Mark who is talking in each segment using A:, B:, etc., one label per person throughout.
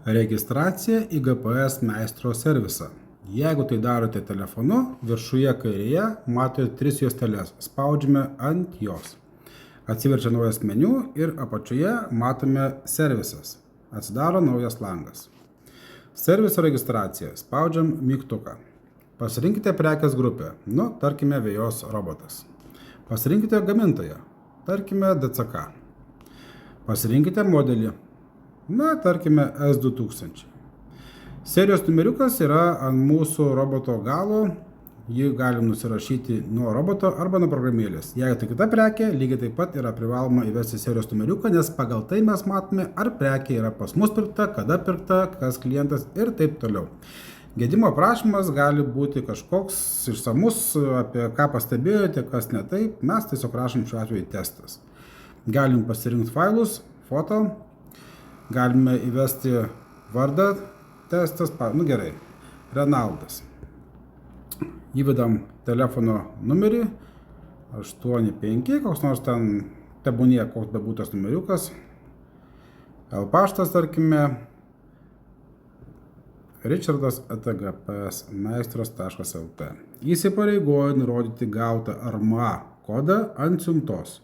A: Registracija į GPS meistro servisą. Jeigu tai darote telefonu, viršuje kairėje matote 3 juosteles. Spaudžiame ant jos. Atsiverčia naujas meniu ir apačioje matome servisas. Atsidaro naujas langas. Serviso registracija. Spaudžiam mygtuką. Pasirinkite prekės grupę. Tarkime, vejos robotas. Pasirinkite gamintoją. Tarkime, DCK. Pasirinkite modelį. Tarkime, S2000. Serijos numeriukas yra ant mūsų roboto galo. Jį galim nusirašyti nuo roboto arba nuo programėlės. Jeigu tai kita prekė, lygiai taip pat yra privaloma įvesti serijos numeriuką, nes pagal tai mes matome, ar prekė yra pas mus pirkta, kada pirkta, kas klientas ir taip toliau. Gedimo aprašymas gali būti kažkoks išsamus, apie ką pastebėjote, kas ne taip. Mes tiesiog rašom šiuo atveju testas. Galim pasirinkti failus, foto. Galime įvesti vardą, testas, gerai, Renaldas. Įvedam telefono numerį, 85, koks nors ten, tebūnie koks bebūtas numeriukas. Paštas, tarkime, richardas@gpsmeistras.lt. Įsipareigoja nurodyti gautą RMA kodą ant siuntos.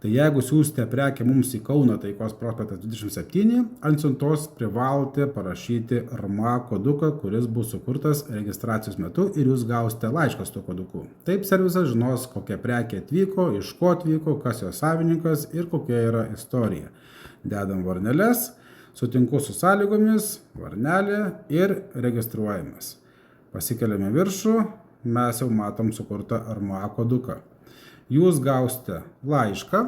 A: Tai jeigu siūsite prekę mums į Kauno Taikos prospektas 27, ant siuntos privalote parašyti RMA koduką, kuris bus sukurtas registracijos metu ir jūs gausite laišką su tuo koduku. Taip servisas žinos, kokia prekė atvyko, iš ko atvyko, kas jo savininkas ir kokia yra istorija. Dedam varneles, sutinku su sąlygomis, varnelė ir registruojamas. Pasikeliame viršų, mes jau matom sukurtą RMA koduką. Jūs gausite laišką.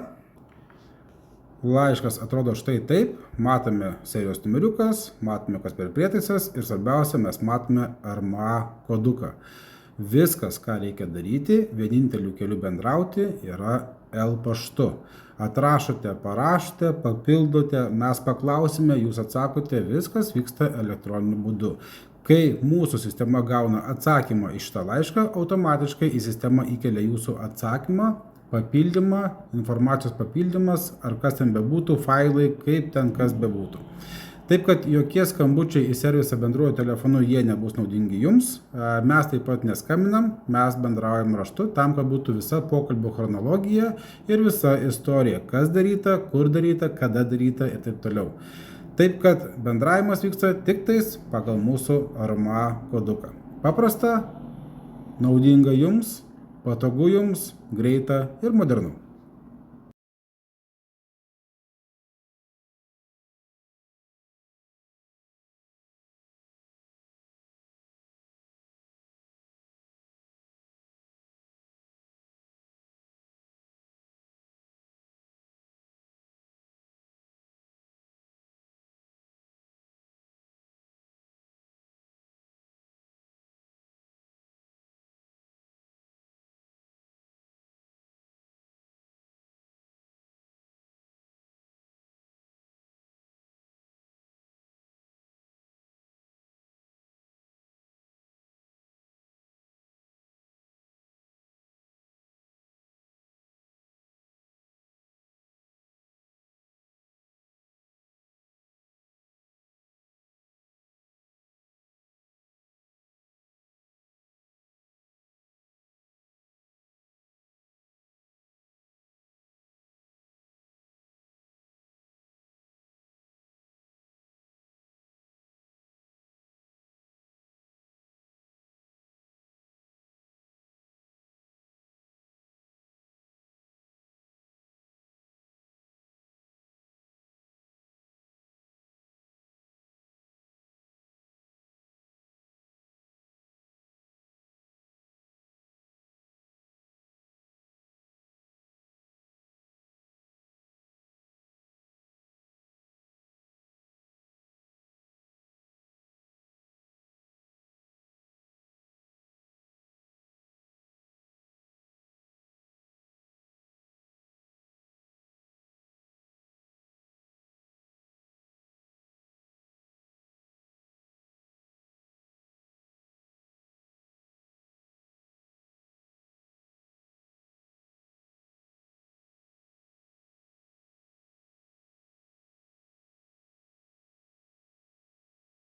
A: Laiškas atrodo štai taip. Matome serijos numeriukas, matome, kas per prietaisas ir svarbiausia, mes matome RMA koduką. Viskas, ką reikia daryti, vieninteliu keliu bendrauti yra L paštu. Atrašote, parašote, papildote, mes paklausime, jūs atsakote, viskas vyksta elektroniniu būdu. Kai mūsų sistema gauna atsakymą iš šitą laišką, automatiškai į sistemą įkelia jūsų atsakymą, papildymą, informacijos papildymas, ar kas ten bebūtų, failai, kaip ten kas bebūtų. Taip, kad jokie skambučiai į servisą bendruoju telefonu, jie nebus naudingi jums. Mes taip pat neskambinam, mes bendraujam raštu, tam, kad būtų visa pokalbio chronologija ir visa istorija, kas daryta, kur daryta, kada daryta ir taip toliau. Taip, kad bendravimas vyksta tik tais pagal mūsų RMA koduką. Paprasta, naudinga jums, patogu jums, greita ir modernu.